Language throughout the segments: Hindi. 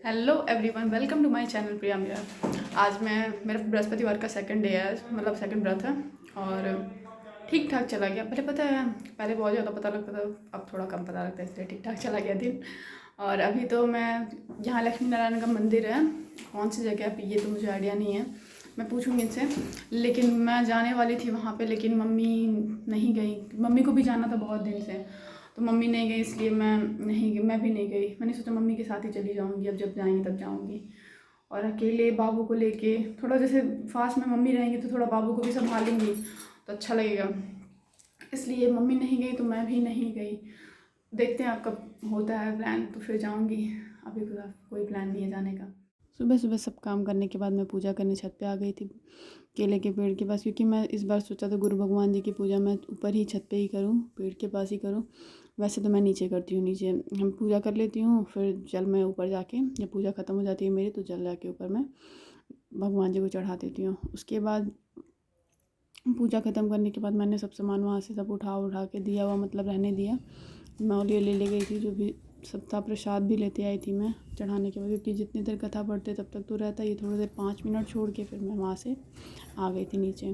Hello everyone, welcome to my channel Priya Meera. आज मेरा बृहस्पतिवार का सेकंड डे है, मतलब सेकंड व्रत है और ठीक ठाक चला गया। पहले पता है, पहले बहुत ज़्यादा पता लगता था, अब थोड़ा कम पता लगता है, इसलिए ठीक ठाक चला गया दिन। और अभी तो मैं यहाँ लक्ष्मी नारायण का मंदिर है, कौन सी जगह पे ये तो मुझे आइडिया नहीं है, मैं पूछूँगी इनसे। लेकिन मैं जाने वाली थी वहाँ पे, लेकिन मम्मी नहीं गई। मम्मी को भी जाना था बहुत दिन से, तो मम्मी नहीं गई, इसलिए मैं भी नहीं गई। मैंने सोचा मम्मी के साथ ही चली जाऊँगी, अब जब जाएंगी तब जाऊँगी। और अकेले बाबू को लेके थोड़ा, जैसे फास्ट में मम्मी रहेंगी तो थोड़ा बाबू को भी संभालेंगी तो अच्छा लगेगा, इसलिए मम्मी नहीं गई तो मैं भी नहीं गई। देखते हैं आप कब होता है प्लान तो फिर जाऊँगी। अभी कोई प्लान नहीं है जाने का। सुबह सुबह सब काम करने के बाद मैं पूजा करने छत पे आ गई थी, केले के पेड़ के पास, क्योंकि मैं इस बार सोचा था गुरु भगवान जी की पूजा मैं ऊपर ही छत पे ही करूँ, पेड़ के पास ही करूँ। वैसे तो मैं नीचे करती हूँ, नीचे हम पूजा कर लेती हूँ, फिर जल मैं ऊपर जाके, जब पूजा ख़त्म हो जाती है मेरी तो जल जाके ऊपर मैं भगवान जी को चढ़ा देती हूँ। उसके बाद पूजा ख़त्म करने के बाद मैंने सब सामान वहाँ से सब उठा के दिया हुआ, मतलब रहने दिया। मैं ले गई थी जो भी सब था, प्रसाद भी लेते आई थी मैं चढ़ाने के बाद, क्योंकि जितनी देर कथा पढ़ते तब तक तो रहता, ये थोड़ी देर 5 मिनट छोड़ के फिर मैं वहाँ से आ गई थी नीचे।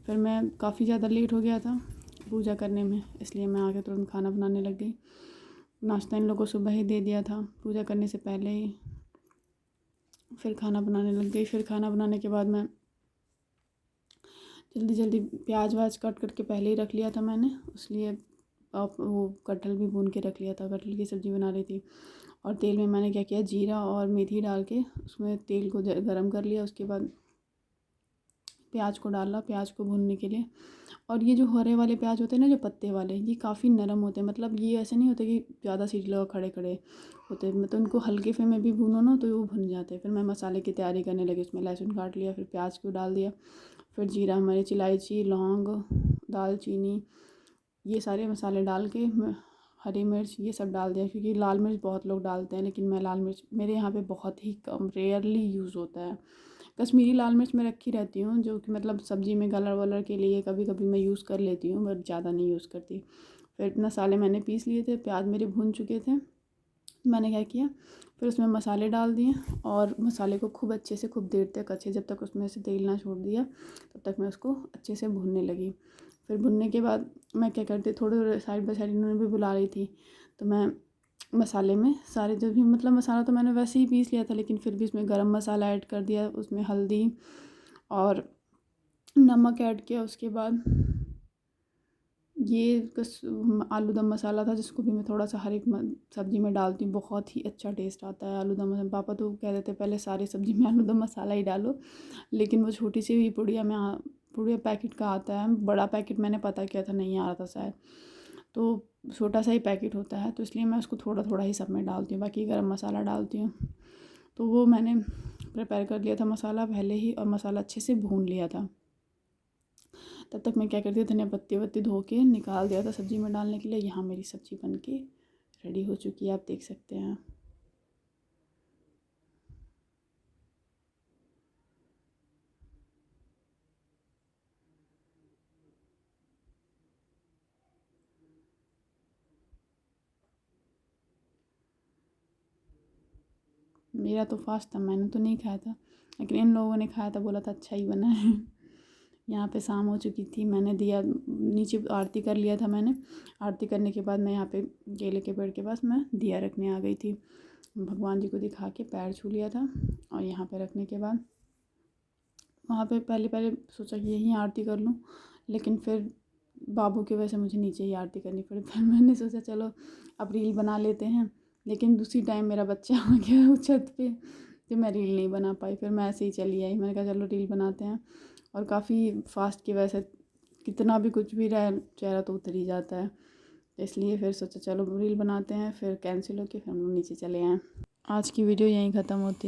फिर मैं काफ़ी ज़्यादा लेट हो गया था पूजा करने में, इसलिए मैं आके तुरंत खाना बनाने लग गई। नाश्ता इन लोगों को सुबह ही दे दिया था पूजा करने से पहले ही, फिर खाना बनाने लग गई। फिर खाना बनाने के बाद मैं जल्दी जल्दी प्याज व्याज कट करके पहले ही रख लिया था मैंने, इसलिए अब वो कटहल भी भून के रख लिया था, कटहल की सब्ज़ी बना रही थी। और तेल में मैंने क्या किया, जीरा और मेथी डाल के उसमें तेल को गरम कर लिया। उसके बाद प्याज को डाला, प्याज को भूनने के लिए। और ये जो हरे वाले प्याज होते हैं ना, जो पत्ते वाले, ये काफ़ी नरम होते हैं, मतलब ये ऐसे नहीं होते कि ज़्यादा सीटी लगा खड़े खड़े होते हैं, मतलब उनको हल्के फ्लेम में भी भूनो ना तो वो भुन जाते हैं। फिर मैं मसाले की तैयारी करने लगी, उसमें लहसुन काट लिया, फिर प्याज को डाल दिया, फिर जीरा मिर्च इलायची लौंग दालचीनी ये सारे मसाले डाल के, हरी मिर्च ये सब डाल दिया, क्योंकि लाल मिर्च बहुत लोग डालते हैं, लेकिन मैं लाल मिर्च मेरे यहाँ पे बहुत ही कम, रेयरली यूज़ होता है। कश्मीरी लाल मिर्च मैं रखी रहती हूँ, जो कि मतलब सब्ज़ी में कलर वलर के लिए कभी कभी मैं यूज़ कर लेती हूँ, बट ज़्यादा नहीं यूज़ करती। फिर मसाले मैंने पीस लिए थे, प्याज मेरे भून चुके थे। मैंने क्या किया, फिर उसमें मसाले डाल दिए और मसाले को खूब अच्छे से, खूब देर तक अच्छे, जब तक उसमें से तेल ना छोड़ दिया तब तक मैं उसको अच्छे से भूनने लगी। फिर भुनने के बाद मैं क्या करती, थोड़े साइड बाई साइड इन्होंने भी बुला रही थी, तो मैं मसाले में सारे जो भी, मतलब मसाला तो मैंने वैसे ही पीस लिया था, लेकिन फिर भी उसमें गरम मसाला ऐड कर दिया, उसमें हल्दी और नमक ऐड किया। उसके बाद ये आलू दम मसाला था, जिसको भी मैं थोड़ा सा हर एक सब्ज़ी में डालती हूँ, बहुत ही अच्छा टेस्ट आता है आलू दम मसाला। पापा तो कह देते पहले सारी सब्ज़ी में आलू दम मसाला ही डालो, लेकिन वो छोटी सी हुई पुड़िया में पुड़िया पैकेट का आता है, बड़ा पैकेट मैंने पता किया था नहीं आ रहा था शायद, तो छोटा सा ही पैकेट होता है, तो इसलिए मैं उसको थोड़ा थोड़ा ही सब में डालती हूँ, बाकी गरम मसाला डालती हूँ। तो वो मैंने प्रिपेयर कर लिया था मसाला पहले ही, और मसाला अच्छे से भून लिया था। तब तक मैं क्या करती, धनिया पत्ती वत्ती धो के निकाल दिया था सब्ज़ी में डालने के लिए। यहाँ मेरी सब्ज़ी बन के रेडी हो चुकी है, आप देख सकते हैं। मेरा तो फास्ट था, मैंने तो नहीं खाया था, लेकिन इन लोगों ने खाया था, बोला था अच्छा ही बना है। यहाँ पे शाम हो चुकी थी, मैंने दिया नीचे आरती कर लिया था मैंने। आरती करने के बाद मैं यहाँ पे केले के पेड़ के पास मैं दिया रखने आ गई थी, भगवान जी को दिखा के पैर छू लिया था। और यहाँ पे रखने के बाद वहाँ पे पहले पहले सोचा कि यहीं आरती कर लूँ, लेकिन फिर बाबू की वजह से मुझे नीचे ही आरती करनी पड़ी। फिर मैंने सोचा चलो अब रील बना लेते हैं, लेकिन दूसरी टाइम मेरा बच्चा आ गया वो छत पे, तो मैं रील नहीं बना पाई। फिर मैं ऐसे ही चली आई, मैंने कहा चलो रील बनाते हैं। और काफ़ी फास्ट की वजह से कितना भी कुछ भी रहे, चेहरा तो उतर ही जाता है, इसलिए फिर सोचा चलो रील बनाते हैं। फिर कैंसिल होके फिर हम लोग नीचे चले आए। आज की वीडियो यहीं ख़त्म होती है।